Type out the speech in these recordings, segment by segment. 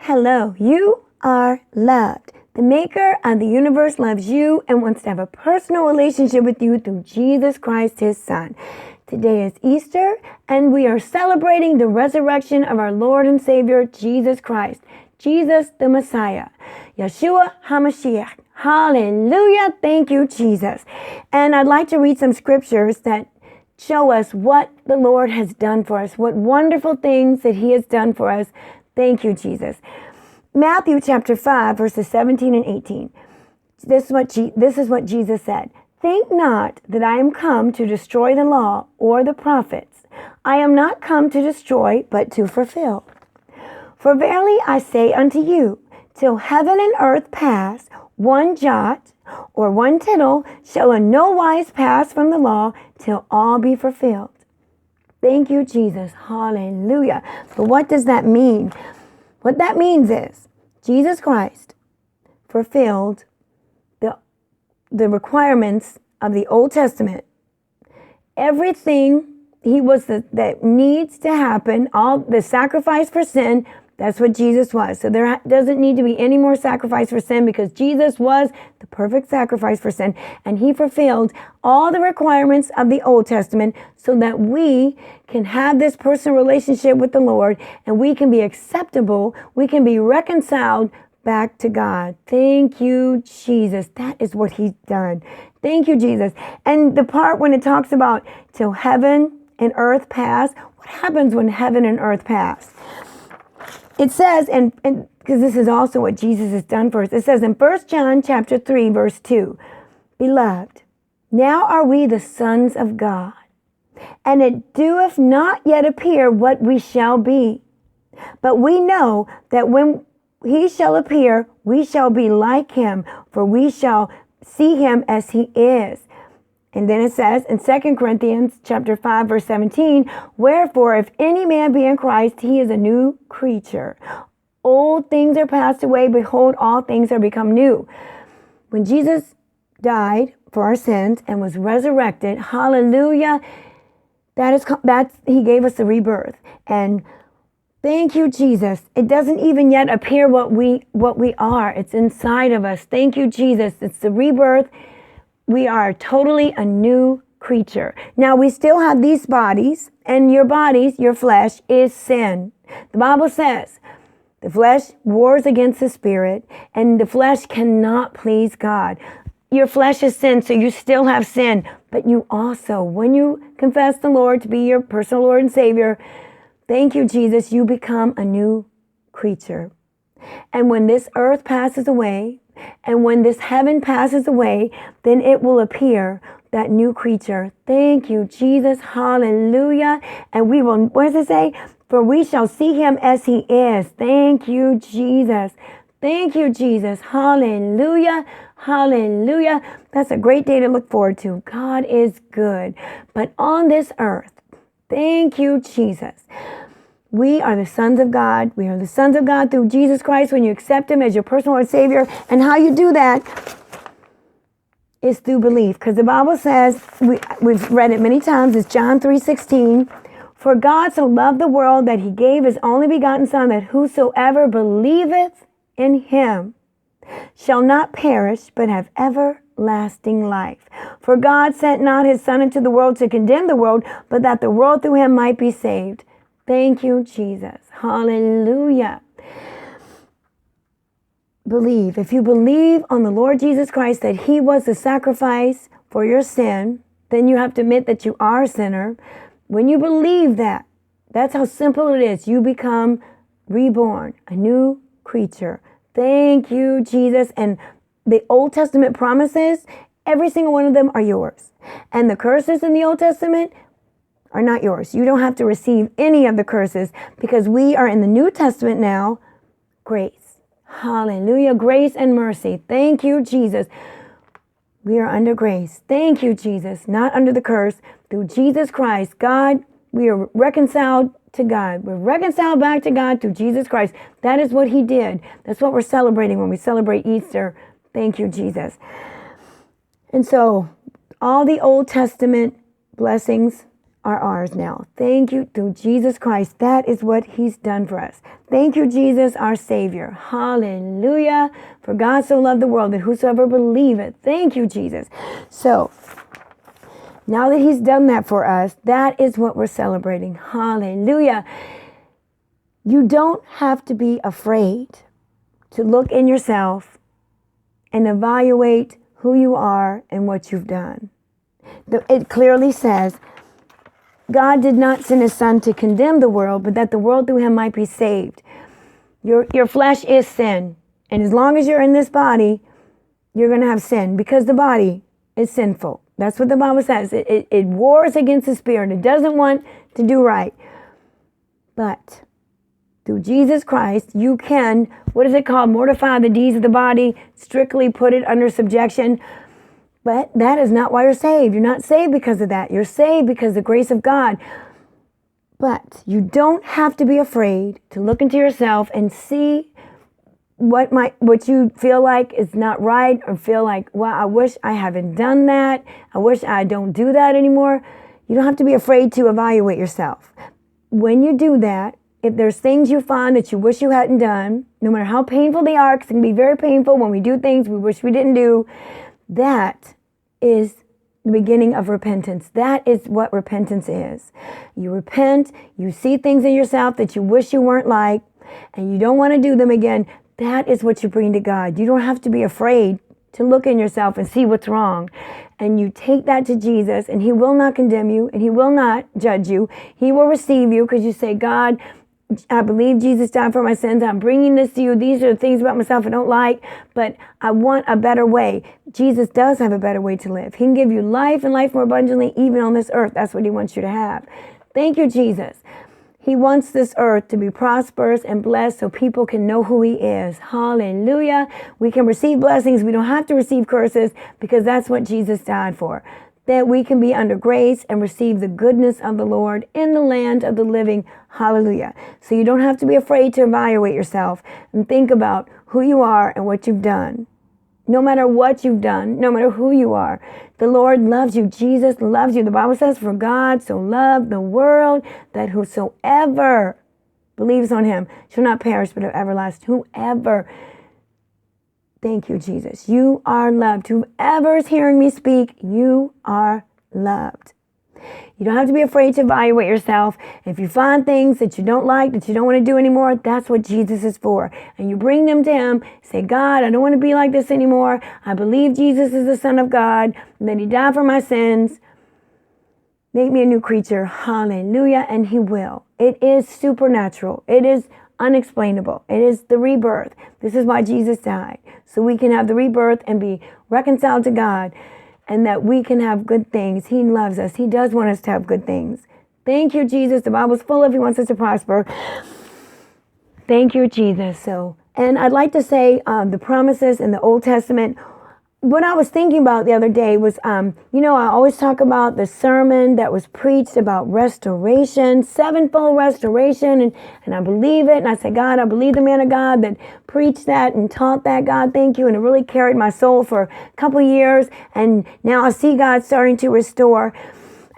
Hello, you are loved. The maker of the universe loves you and wants to have a personal relationship with you through Jesus Christ, his son. Today is Easter, and we are celebrating the resurrection of our Lord and Savior, Jesus Christ, Jesus the Messiah, YESHUA Hamashiach. Hallelujah. Thank you, Jesus. And I'd like to read some scriptures that show us what the Lord has done for us, what wonderful things that he has done for us. Thank you, Jesus. Matthew chapter 5, verses 17 and 18. This is what Jesus said. Think not that I am come to destroy the law or the prophets. I am not come to destroy, but to fulfill. For verily I say unto you, till heaven and earth pass, one jot or one tittle shall in no wise pass from the law till all be fulfilled. Thank you, Jesus. Hallelujah. But what does that mean? What that means is Jesus Christ fulfilled the requirements of the Old Testament. Everything he was that needs to happen, all the sacrifice for sin, that's what Jesus was. So there doesn't need to be any more sacrifice for sin because Jesus was the perfect sacrifice for sin. And he fulfilled all the requirements of the Old Testament so that we can have this personal relationship with the Lord and we can be acceptable. We can be reconciled back to God. Thank you, Jesus. That is what he's done. Thank you, Jesus. And the part when it talks about till heaven and earth pass, what happens when heaven and earth pass? It says, and because this is also what Jesus has done for us, it says in 1 John chapter 3, verse 2, Beloved, now are we the sons of God, and it doeth not yet appear what we shall be. But we know that when he shall appear, we shall be like him, for we shall see him as he is. And then it says in 2 Corinthians chapter 5, verse 17, Wherefore, if any man be in Christ, he is a new creature. Old things are passed away. Behold, all things are become new. When Jesus died for our sins and was resurrected, hallelujah, he gave us the rebirth. And thank you, Jesus. It doesn't even yet appear what we are. It's inside of us. Thank you, Jesus. It's the rebirth. We are totally a new creature. Now, we still have these bodies, and your bodies, your flesh, is sin. The Bible says the flesh wars against the spirit, and the flesh cannot please God. Your flesh is sin, so you still have sin. But you also, when you confess the Lord to be your personal Lord and Savior, thank you, Jesus, you become a new creature. And when this earth passes away, and when this heaven passes away, then it will appear that new creature. Thank you, Jesus. Hallelujah. And we will, what does it say? For we shall see him as he is. Thank you, Jesus. Thank you, Jesus. Hallelujah. Hallelujah. That's a great day to look forward to. God is good. But on this earth, thank you, Jesus. We are the sons of God. We are the sons of God through Jesus Christ when you accept him as your personal Lord and Savior. And how you do that is through belief. Because the Bible says, we've read it many times, it's John 3:16. For God so loved the world that he gave his only begotten Son, that whosoever believeth in him shall not perish, but have everlasting life. For God sent not his Son into the world to condemn the world, but that the world through him might be saved. Thank you, Jesus. Hallelujah. Believe. If you believe on the Lord Jesus Christ that he was the sacrifice for your sin, then you have to admit that you are a sinner. When you believe that, that's how simple it is. You become reborn, a new creature. Thank you, Jesus. And the Old Testament promises, every single one of them are yours. And the curses in the Old Testament are not yours. You don't have to receive any of the curses because we are in the New Testament now. Grace. Hallelujah. Grace and mercy. Thank you, Jesus. We are under grace. Thank you, Jesus. Not under the curse. Through Jesus Christ, God, we are reconciled to God. We're reconciled back to God through Jesus Christ. That is what he did. That's what we're celebrating when we celebrate Easter. Thank you, Jesus. And so all the Old Testament blessings are ours now. Thank you through Jesus Christ. That is what he's done for us. Thank you, Jesus, our Savior. Hallelujah. For God so loved the world that whosoever believeth. Thank you, Jesus. So, now that he's done that for us, that is what we're celebrating. Hallelujah. You don't have to be afraid to look in yourself and evaluate who you are and what you've done. It clearly says, God did not send his son to condemn the world, but that the world through him might be saved. Your flesh is sin. And as long as you're in this body, you're going to have sin because the body is sinful. That's what the Bible says. It wars against the spirit. It doesn't want to do right. But through Jesus Christ, you can, what is it called? Mortify the deeds of the body, strictly put it under subjection. But that is not why you're saved. You're not saved because of that. You're saved because of the grace of God. But you don't have to be afraid to look into yourself and see what you feel like is not right, or feel like, well, I wish I haven't done that. I wish I don't do that anymore. You don't have to be afraid to evaluate yourself. When you do that, if there's things you find that you wish you hadn't done, no matter how painful they are, because it can be very painful when we do things we wish we didn't do, that is the beginning of repentance. That is what repentance is. You repent, you see things in yourself that you wish you weren't like, and you don't want to do them again. That is what you bring to God. You don't have to be afraid to look in yourself and see what's wrong. And you take that to Jesus, and he will not condemn you, and he will not judge you. He will receive you because you say, God, I believe Jesus died for my sins. I'm bringing this to you. These are the things about myself I don't like, but I want a better way. Jesus does have a better way to live. He can give you life and life more abundantly, even on this earth. That's what he wants you to have. Thank you, Jesus. He wants this earth to be prosperous and blessed so people can know who he is. Hallelujah. We can receive blessings. We don't have to receive curses because that's what Jesus died for. That we can be under grace and receive the goodness of the Lord in the land of the living. Hallelujah. So you don't have to be afraid to evaluate yourself and think about who you are and what you've done. No matter what you've done, no matter who you are, the Lord loves you. Jesus loves you. The Bible says, for God so loved the world that whosoever believes on him shall not perish but have everlasting. Whoever. Thank you, Jesus. You are loved. Whoever is hearing me speak, you are loved. You don't have to be afraid to evaluate yourself. If you find things that you don't like, that you don't want to do anymore, that's what Jesus is for. And you bring them to him. Say, God, I don't want to be like this anymore. I believe Jesus is the Son of God, and that he died for my sins. Make me a new creature. Hallelujah. And he will. It is supernatural. It is unexplainable. It is the rebirth. This is why Jesus died. So we can have the rebirth and be reconciled to God, and that we can have good things. He loves us. He does want us to have good things. Thank you, Jesus. The Bible's full of, he wants us to prosper. Thank you, Jesus. And I'd like to say the promises in the Old Testament. What I was thinking about the other day was, I always talk about the sermon that was preached about restoration, sevenfold restoration, and I believe it. And I said, God, I believe the man of God that preached that and taught that. God, thank you. And it really carried my soul for a couple years. And now I see God starting to restore.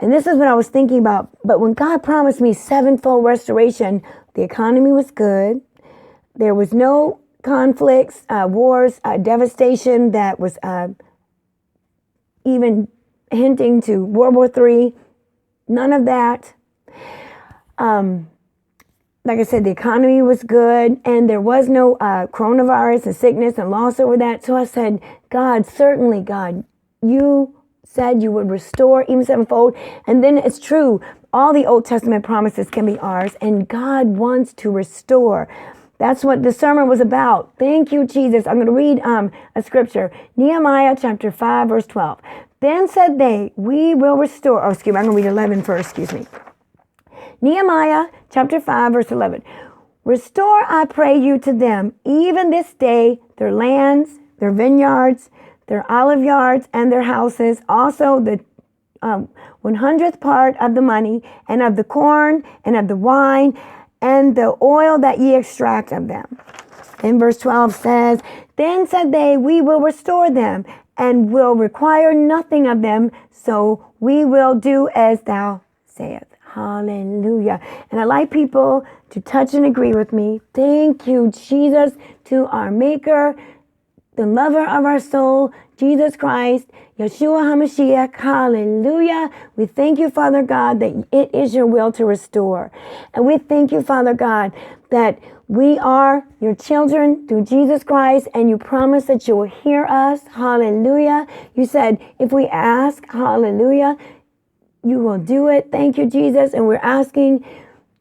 And this is what I was thinking about. But when God promised me sevenfold restoration, the economy was good. There was no conflicts, wars, devastation that was even hinting to World War III. None of that. Like I said, the economy was good, and there was no coronavirus and sickness and loss over that. So I said, God, certainly, God, you said you would restore even sevenfold. And then it's true. All the Old Testament promises can be ours, and God wants to restore. That's what the sermon was about. Thank you, Jesus. I'm going to read a scripture. Nehemiah chapter 5, verse 12. Then said they, we will restore. I'm going to read 11 first, Nehemiah chapter 5, verse 11. Restore, I pray you, to them, even this day, their lands, their vineyards, their olive yards, and their houses, also the 100th part of the money, and of the corn, and of the wine, and the oil that ye extract of them. And verse 12 says, then said they, we will restore them, and will require nothing of them, so we will do as thou saith. Hallelujah. And I'd like people to touch and agree with me. Thank you, Jesus, to our Maker, the lover of our soul, Jesus Christ, YESHUA Hamashiach. Hallelujah. We thank you, Father God, that it is your will to restore. And we thank you, Father God, that we are your children through Jesus Christ, and you promise that you will hear us. Hallelujah. You said, if we ask, hallelujah, you will do it. Thank you, Jesus. And we're asking,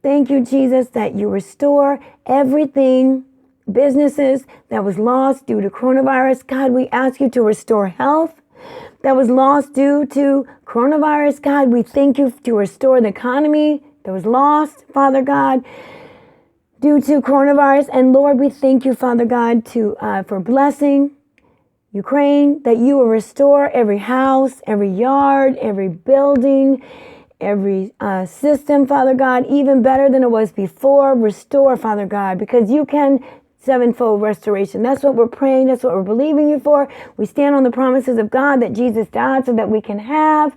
thank you, Jesus, that you restore everything, businesses that was lost due to coronavirus. God, we ask you to restore health that was lost due to coronavirus. God, we thank you to restore the economy that was lost, Father God, due to coronavirus. And Lord, we thank you, Father God, for blessing Ukraine, that you will restore every house, every yard, every building, every system, Father God, even better than it was before. Restore, Father God, because you can sevenfold restoration. That's what we're praying. That's what we're believing you for. We stand on the promises of God that Jesus died so that we can have.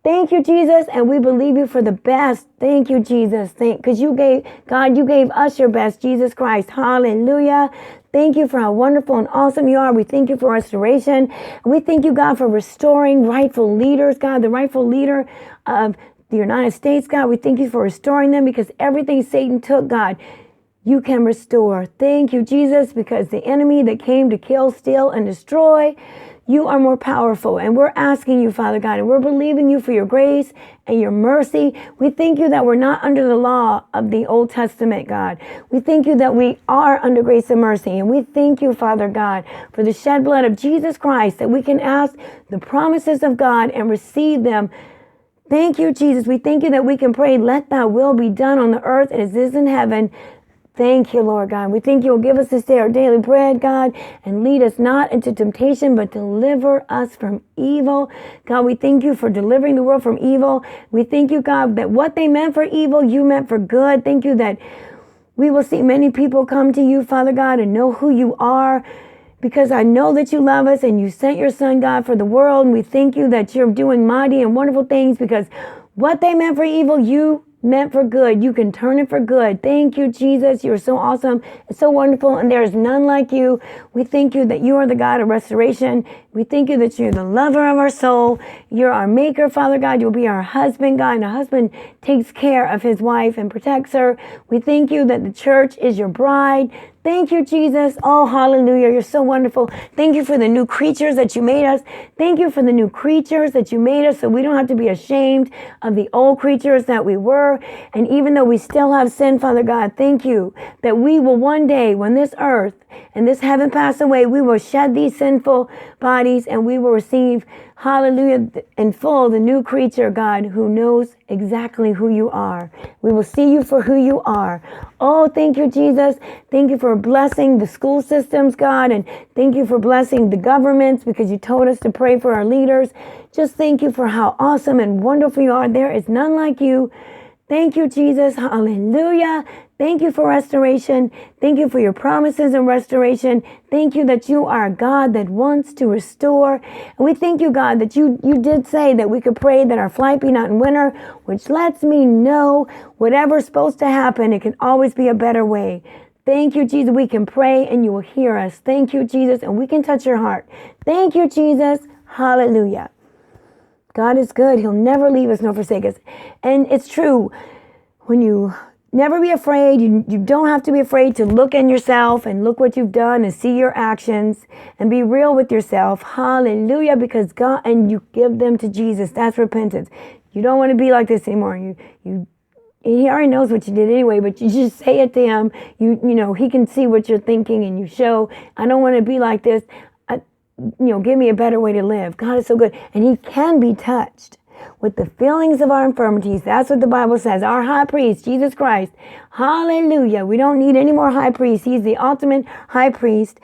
Thank you, Jesus, and we believe you for the best. Thank you, Jesus. Because you gave us your best, Jesus Christ. Hallelujah. Thank you for how wonderful and awesome you are. We thank you for restoration. And we thank you, God, for restoring rightful leaders, God, the rightful leader of the United States, God. We thank you for restoring them, because everything Satan took, God, you can restore. Thank you, Jesus, because the enemy that came to kill, steal, and destroy, you are more powerful. And we're asking you, Father God, and we're believing you for your grace and your mercy. We thank you that we're not under the law of the Old Testament, God. We thank you that we are under grace and mercy. And we thank you, Father God, for the shed blood of Jesus Christ, that we can ask the promises of God and receive them. Thank you, Jesus. We thank you that we can pray, let thy will be done on the earth as it is in heaven. Thank you, Lord God. We thank you will give us this day our daily bread, God, and lead us not into temptation, but deliver us from evil. God, we thank you for delivering the world from evil. We thank you, God, that what they meant for evil, you meant for good. Thank you that we will see many people come to you, Father God, and know who you are, because I know that you love us and you sent your son, God, for the world. And we thank you that you're doing mighty and wonderful things, because what they meant for evil, you meant for good. You can turn it for good. Thank you, Jesus. You're so awesome. It's so wonderful. And there is none like you. We thank you that you are the God of restoration. We thank you that you're the lover of our soul. You're our maker, Father God. You'll be our husband, God. And a husband takes care of his wife and protects her. We thank you that the church is your bride. Thank you, Jesus. Oh, hallelujah. You're so wonderful. Thank you for the new creatures that you made us. Thank you for the new creatures that you made us, so we don't have to be ashamed of the old creatures that we were. And even though we still have sin, Father God, thank you that we will one day, when this earth and this heaven pass away, we will shed these sinful bodies and we will receive, hallelujah, in full, the new creature, God, who knows exactly who you are. We will see you for who you are. Oh, thank you, Jesus. Thank you for blessing the school systems, God, and thank you for blessing the governments, because you told us to pray for our leaders. Just thank you for how awesome and wonderful you are. There is none like you. Thank you, Jesus. Hallelujah. Thank you for restoration. Thank you for your promises and restoration. Thank you that you are a God that wants to restore. And we thank you, God, that you did say that we could pray that our flight be not in winter, which lets me know whatever's supposed to happen, it can always be a better way. Thank you, Jesus. We can pray and you will hear us. Thank you, Jesus. And we can touch your heart. Thank you, Jesus. Hallelujah. God is good. He'll never leave us nor forsake us. And it's true. When you never be afraid, you don't have to be afraid to look in yourself and look what you've done and see your actions and be real with yourself. Hallelujah. Because God, and you give them to Jesus. That's repentance. You don't want to be like this anymore. He already knows what you did anyway, but you just say it to him. You know, he can see what you're thinking, and you show, I don't want to be like this. Give me a better way to live. God is so good. And he can be touched with the feelings of our infirmities. That's what the Bible says. Our high priest, Jesus Christ. Hallelujah. We don't need any more high priests. He's the ultimate high priest.